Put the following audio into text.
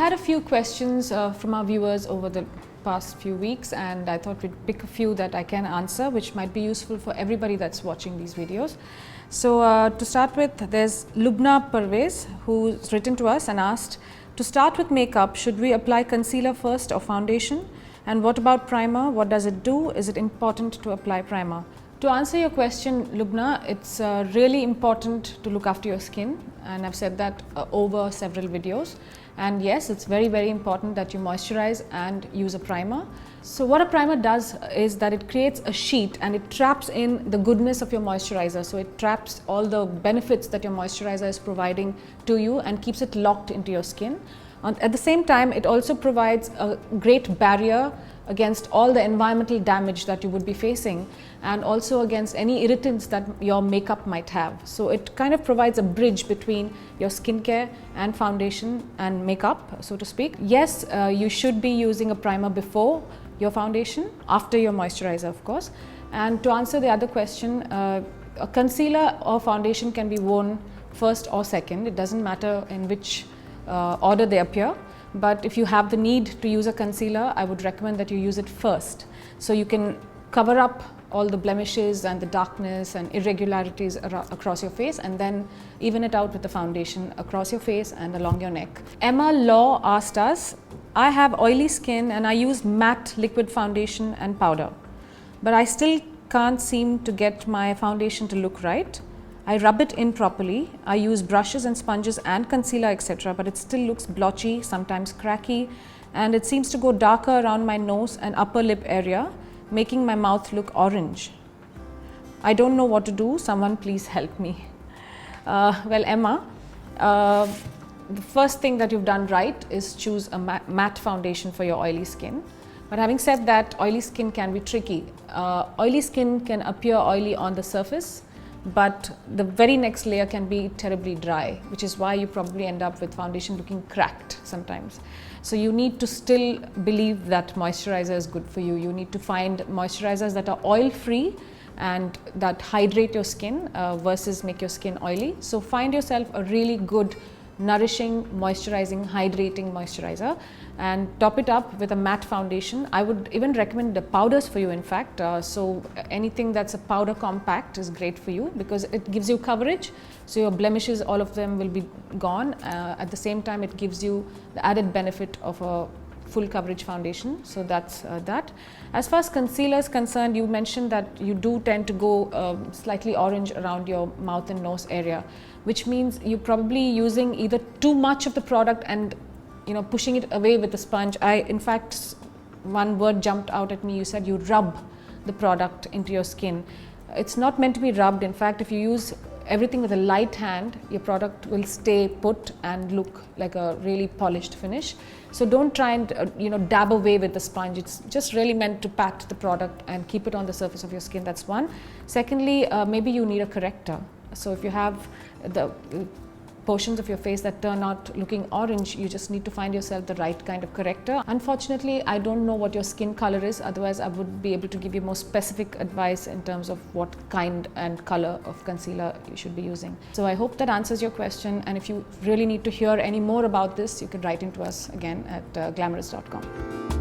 had a few questions from our viewers over the past few weeks, and I thought we'd pick a few that I can answer, which might be useful for everybody that's watching these videos. So to start with, there's Lubna Parvez, who's written to us and asked, to start with makeup, should we apply concealer first or foundation? And what about primer? What does it do? Is it important to apply primer? To answer your question, Lubna, it's really important to look after your skin, and I've said that over several videos. And yes, it's very, very important that you moisturize and use a primer. So what a primer does is that it creates a sheet and it traps in the goodness of your moisturizer. So it traps all the benefits that your moisturizer is providing to you and keeps it locked into your skin. At the same time, it also provides a great barrier against all the environmental damage that you would be facing, and also against any irritants that your makeup might have. So it kind of provides a bridge between your skincare and foundation and makeup, so to speak. Yes, you should be using a primer before your foundation, after your moisturizer, of course. And to answer the other question, a concealer or foundation can be worn first or second. It doesn't matter in which order they appear. But if you have the need to use a concealer, I would recommend that you use it first. So you can cover up all the blemishes and the darkness and irregularities across your face, and then even it out with the foundation across your face and along your neck. Emma Law asked us, I have oily skin and I use matte liquid foundation and powder, but I still can't seem to get my foundation to look right. I rub it in properly. I use brushes and sponges and concealer, etc., but it still looks blotchy, sometimes cracky, and it seems to go darker around my nose and upper lip area, making my mouth look orange. I don't know what to do. Someone please help me. Well, Emma, the first thing that you've done right is choose a matte foundation for your oily skin. But having said that, oily skin can be tricky. Oily skin can appear oily on the surface, but the very next layer can be terribly dry, which is why you probably end up with foundation looking cracked sometimes. So you need to still believe that moisturizer is good for you. You need to find moisturizers that are oil free and that hydrate your skin versus make your skin oily. So find yourself a really good, nourishing, moisturizing, hydrating moisturizer and top it up with a matte foundation. I would even recommend the powders for you, in fact. So anything that's a powder compact is great for you because it gives you coverage. So your blemishes, all of them will be gone. At the same time, it gives you the added benefit of a full coverage foundation. So that's that. As far as concealer is concerned, you mentioned that you do tend to go slightly orange around your mouth and nose area, which means you're probably using either too much of the product and pushing it away with the sponge. In fact, one word jumped out at me. You said you rub the product into your skin. It's not meant to be rubbed. In fact, if you use everything with a light hand, your product will stay put and look like a really polished finish. So don't try and dab away with the sponge. It's just really meant to pat the product and keep it on the surface of your skin. That's one. Secondly, maybe you need a corrector. So if you have the portions of your face that turn out looking orange, you just need to find yourself the right kind of corrector. Unfortunately, I don't know what your skin color is. Otherwise, I would be able to give you more specific advice in terms of what kind and color of concealer you should be using. So I hope that answers your question. And if you really need to hear any more about this, you can write into us again at glamrs.com.